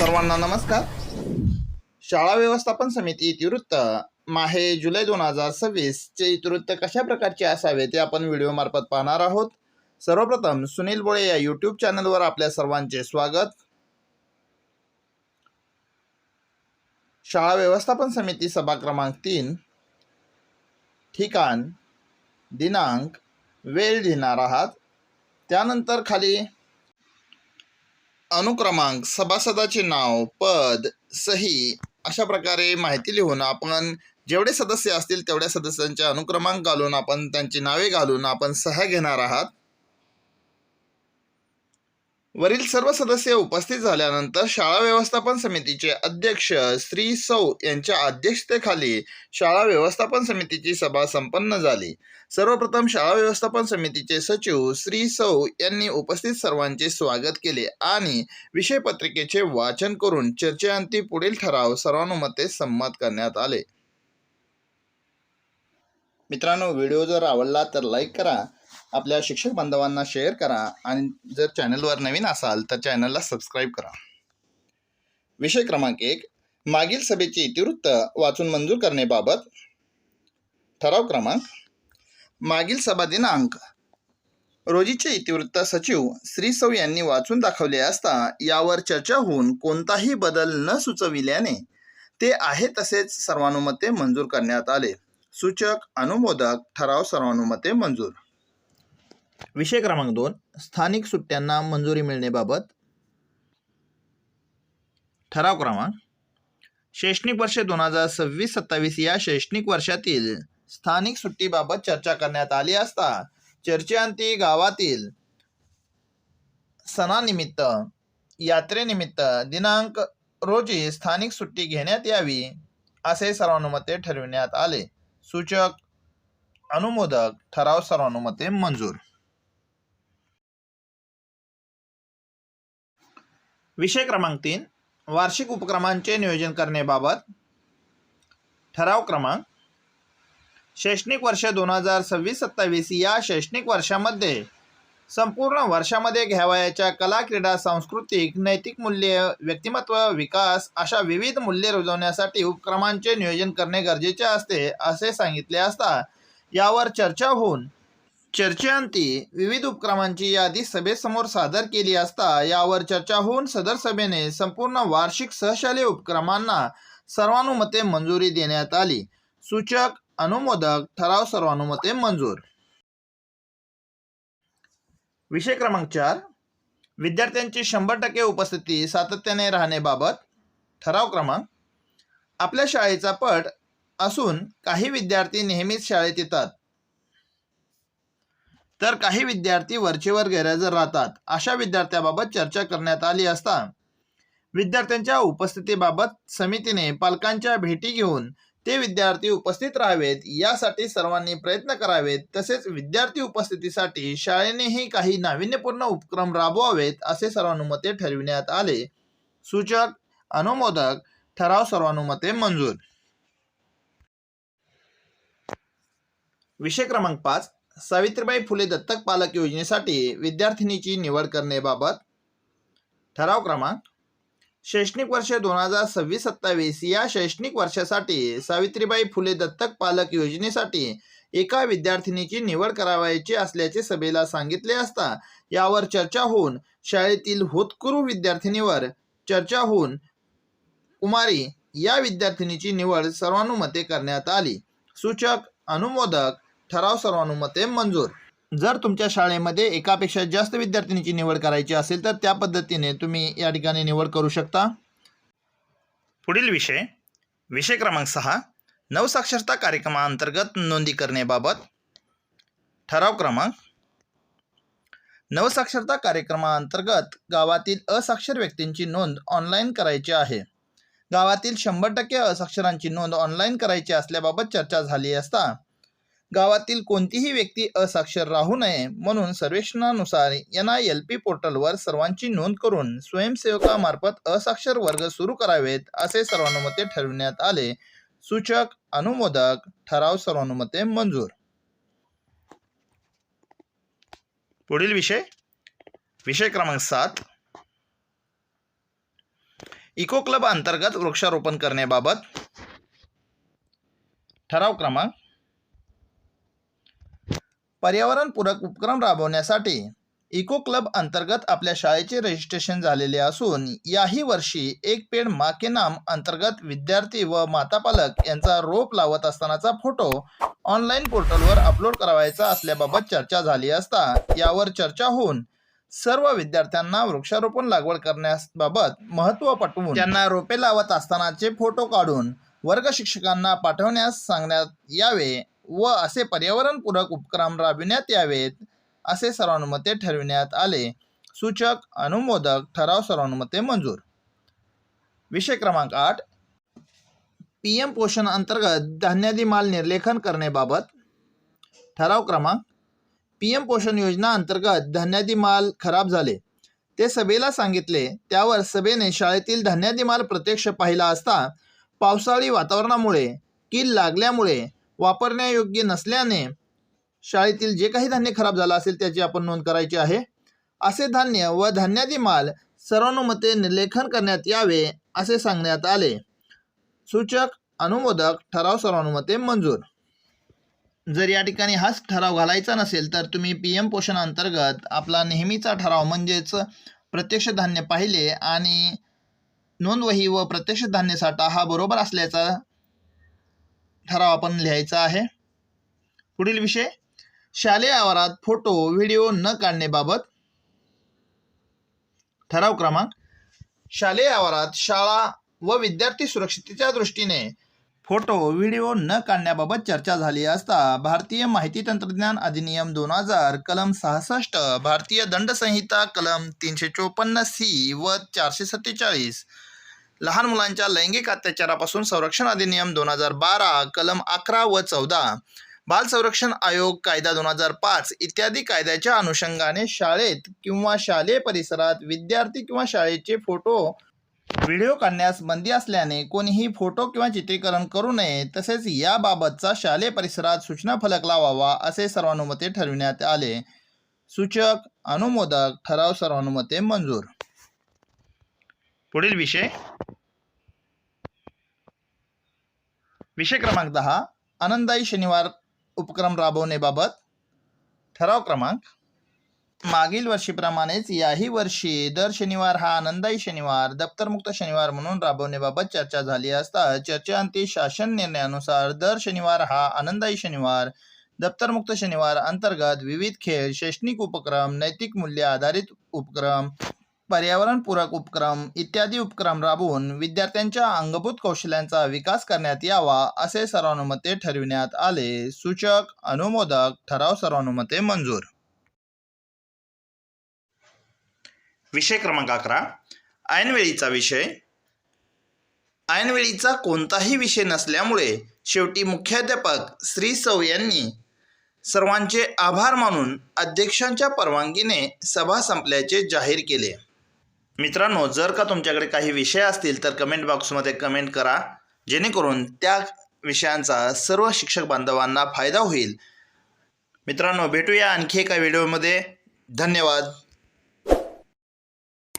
सर्वांना नमस्कार। शाळा व्यवस्थापन समिती इतिवृत्त माहे जुलै 2026 चे इतिवृत्त कशा प्रकारचे असावे ते आपण व्हिडिओ मार्फत पाहणार आहोत। सर्वप्रथम सुनील बोळे या यूट्यूब चॅनलवर आपल्या सर्वांचे स्वागत। शाळा व्यवस्थापन समिती सभा क्रमांक 3, ठिकाण, दिनांक, वेळ लिहिणार आहात। त्यानंतर खाली अनुक्रमांक, सभासदाचे नाव, पद, सही अशा प्रकारे माहिती लिहून आपण जेवढे सदस्य असतील तेवढ्या सदस्यांचे अनुक्रमांक घालून आपण त्यांची नावे घालून आपण सह्या घेणार आहात। वरील सर्व सदस्य उपस्थित झाल्यानंतर शाळा व्यवस्थापन समितीचे अध्यक्ष श्री सौ यांच्या अध्यक्षतेखाली शाळा व्यवस्थापन समितीची सभा संपन्न झाली। सर्वप्रथम शाळा व्यवस्थापन समितीचे सचिव श्री सौ यांनी उपस्थित सर्वांचे स्वागत केले आणि विषय पत्रिकेचे वाचन करून चर्चेअंती पुढील ठराव सर्वानुमते संमत करण्यात आले। मित्रांनो, व्हिडिओ जर आवडला तर लाईक करा, आपल्या शिक्षक बांधवांना शेअर करा आणि जर चॅनलवर नवीन असाल तर चॅनलला सबस्क्राईब करा। विषय क्रमांक 1, मागील सभेचे इतिवृत्त वाचून मंजूर करण्याबाबत ठराव क्रमांक। मागील सभा दिनांक रोजीचे इतिवृत्त सचिव श्री सौ यांनी वाचून दाखवले असता यावर चर्चा होऊन कोणताही बदल न सुचविल्याने ते आहे तसेच सर्वानुमते मंजूर करण्यात आले। सूचक, अनुमोदक ठराव सर्वानुमते मंजूर। विषय क्रमांक 2, स्थानिक सुट्ट्यांना मंजुरी मिळण्याबाबत ठराव क्रमांक। शैक्षणिक वर्ष 2026-27 या शैक्षणिक वर्षातील स्थानिक सुट्टीबाबत चर्चा करण्यात आली असता चर्चेअंती गावातील सणानिमित्त, यात्रेनिमित्त दिनांक रोजी स्थानिक सुट्टी घेण्यात यावी असे सर्वानुमते ठरविण्यात आले। सूचक, अनुमोदक ठराव सर्वानुमते मंजूर। विषय क्रमांक 3, वार्षिक उपक्रमांचे नियोजन करण्याबाबत ठराव क्रमांक। शैक्षणिक वर्ष 2026-27 या शैक्षणिक वर्षामध्ये संपूर्ण वर्षामध्ये घ्यावयाच्या कला, क्रीडा, सांस्कृतिक, नैतिक मूल्ये, व्यक्तिमत्व विकास अशा विविध मूल्ये रुजवण्यासाठी उपक्रमांचे नियोजन करणे गरजेचे असते असे सांगितले असता यावर चर्चा होऊन चर्चेअंती विविध उपक्रमांची यादी सभेसमोर सादर केली असता यावर चर्चा होऊन सदर सभेने संपूर्ण वार्षिक सहशालेय उपक्रमांना सर्वानुमते मंजुरी देण्यात आली। सूचक, अनुमोदक ठराव सर्वानुमते मंजूर। विषय क्रमांक 4, विद्यार्थ्यांची 100% उपस्थिती सातत्याने राहण्याबाबत ठराव क्रमांक। आपल्या शाळेचा पट असून काही विद्यार्थी नेहमीच शाळेत येतात तर काही विद्यार्थी वरचेवर गैरहजर राहतात। अशा विद्यार्थ्याबाबत चर्चा करण्यात आली असता विद्यार्थ्यांच्या उपस्थितीबाबत समितीने पालकांच्या भेटी घेऊन ते विद्यार्थी उपस्थित राहावेत यासाठी सर्वांनी प्रयत्न करावेत, तसेच विद्यार्थी उपस्थितीसाठी शाळेनेही काही नाविन्यपूर्ण उपक्रम राबवावेत असे सर्वानुमते ठरविण्यात आले। सूचक, अनुमोदक ठराव सर्वानुमते मंजूर। विषय क्रमांक 5, सावित्रीबाई फुले दत्तक पालक योजनेसाठी विद्यार्थिनीची निवड करण्याबाबत ठराव क्रमांक। शैक्षणिक वर्ष 2026-27 या शैक्षणिक वर्षासाठी सावित्रीबाई फुले दत्तक पालक योजनेसाठी एका विद्यार्थिनीची निवड करावयाची असल्याचे सभेला सांगितले असता यावर चर्चा होऊन शाळेतील होतकरू विद्यार्थिनीवर चर्चा होऊन कुमारी या विद्यार्थिनीची निवड सर्वानुमते करण्यात आली। सूचक, अनुमोदक ठराव सर्वानुमते मंजूर। जर तुमच्या शाळेमध्ये एकापेक्षा जास्त विद्यार्थिनीची निवड करायची असेल तर त्या पद्धतीने तुम्ही या ठिकाणी निवड करू शकता। पुढील विषय क्रमांक 6, नवसाक्षरता कार्यक्रमाअंतर्गत नोंदी करण्याबाबत ठराव क्रमांक। नवसाक्षरता कार्यक्रमाअंतर्गत गावातील असाक्षर व्यक्तींची नोंद ऑनलाईन करायची आहे। गावातील 100% असाक्षरांची नोंद ऑनलाईन करायची असल्याबाबत चर्चा झाली असता गावातील कोणतीही व्यक्ती असाक्षर राहू नये म्हणून सर्वेक्षणानुसार NILP पोर्टलवर सर्वांची नोंद करून स्वयंसेवकामार्फत असाक्षर वर्ग सुरू करावेत असे सर्वानुमते ठरविण्यात आले। सूचक, अनुमोदक ठराव सर्वानुमते मंजूर। पुढील विषय क्रमांक 7, इको क्लब अंतर्गत वृक्षारोपण करण्याबाबत ठराव क्रमांक पर्यावरणपूरक उपक्रम राबवण्यासाठी इको क्लब अंतर्गत आपल्या शाळेचे रजिस्ट्रेशन झालेले असून याही वर्षी एक पेड़ माँ के नाम अंतर्गत विद्यार्थी व माता पालक यांचा रोप लावत असतानाचा फोटो ऑनलाईन पोर्टलवर अपलोड करावायचा असल्याबाबत चर्चा झाली असता यावर चर्चा होऊन सर्व विद्यार्थ्यांना वृक्षारोपण लागवड करण्याबाबत महत्त्व पटवून त्यांना रोपे लावत असतानाचे फोटो काढून वर्ग शिक्षकांना पाठवण्यास सांगण्यात यावे व असे पर्यावरणपूरक उपक्रम राबविण्यात यावेत असे सर्वानुमते ठरविण्यात आले. सूचक अनुमोदक ठराव सर्वानुमते मंजूर. विषय क्रमांक 8 PM पोषण अंतर्गत धान्यादी माल निर्लेखन करण्याबाबत ठराव क्रमांक PM पोषण योजना अंतर्गत धान्यादी माल खराब झाले ते सभेला सांगितले. त्यावर सभेने शाळेतील धान्यादी माल प्रत्यक्ष पाहिला असता पावसाळी वातावरणामुळे कीड लागल्यामुळे वापरण्यायोग्य नसल्याने शाळेतील जे काही धान्य खराब झालं असेल त्याची आपण नोंद करायची आहे. असे धान्य व धान्यादी माल सर्वानुमते निर्लेखन करण्यात यावे असे सांगण्यात आले. सूचक अनुमोदक ठराव सर्वानुमते मंजूर. जर या ठिकाणी हाच ठराव घालायचा नसेल तर तुम्ही PM पोषण अंतर्गत आपला नेहमीचा ठराव म्हणजेच प्रत्यक्ष धान्य पाहिले आणि नोंदवही व प्रत्यक्ष धान्य साठा हा बरोबर असल्याचा ठराव आपण लिहायचा आहे. पुढील विषय शालेय आवारात फोटो व्हिडिओ न काढण्याबाबत ठराव क्रमांक शालेय आवारात शाळा व विद्यार्थी सुरक्षिततेच्या दृष्टीने फोटो व्हिडिओ न काढण्याबाबत चर्चा झाली असता भारतीय माहिती तंत्रज्ञान अधिनियम 2000 कलम 66 भारतीय दंड संहिता कलम 354C व 447 लहान मुलांच्या लैंगिक अत्याचारापासून संरक्षण अधिनियम 2012 कलम 11 व 14 बाल संरक्षण आयोग कायदा 2005 इत्यादी कायद्याच्या अनुषंगाने शाळेत किंवा शालेय परिसरात विद्यार्थी किंवा शाळेचे फोटो व्हिडिओ काढण्यास बंदी असल्याने कोणीही फोटो किंवा चित्रीकरण करू नये. तसेच याबाबतचा शालेय परिसरात सूचना फलक लावावा असे सर्वानुमते ठरविण्यात आले. सूचक अनुमोदक ठराव सर्वानुमते मंजूर. पुढील विषय क्रमांक 10 आनंदाई शनिवार उपक्रम राबवण्याबाबत ठराव क्रमांक मागील वर्षीप्रमाणेच याही वर्षी दर शनिवार हा आनंदाई शनिवार दप्तरमुक्त शनिवार म्हणून राबवण्याबाबत चर्चा झाली असता चर्चेअंती शासन निर्णयानुसार दर शनिवार हा आनंदाई शनिवार दप्तरमुक्त शनिवार अंतर्गत विविध खेळ शैक्षणिक उपक्रम नैतिक मूल्य आधारित उपक्रम पर्यावरणपूरक उपक्रम इत्यादी उपक्रम राबवून विद्यार्थ्यांच्या अंगभूत कौशल्यांचा विकास करण्यात यावा असे सर्वानुमते ठरविण्यात आले. सूचक अनुमोदक ठराव सर्वानुमते मंजूर. विषय क्रमांक 11 ऐनवेळीचा विषय. ऐनवेळीचा कोणताही विषय नसल्यामुळे शेवटी मुख्याध्यापक श्री सौ यांनी सर्वांचे आभार मानून अध्यक्षांच्या परवानगीने सभा संपल्याचे जाहीर केले. मित्रांनो, जर का तुमच्याकडे काही विषय असतील तर कमेंट बॉक्समध्ये कमेंट करा, जेणेकरून त्या विषयांचा सर्व शिक्षक बांधवांना फायदा होईल. मित्रांनो, भेटूया आणखी एका व्हिडिओमध्ये. धन्यवाद.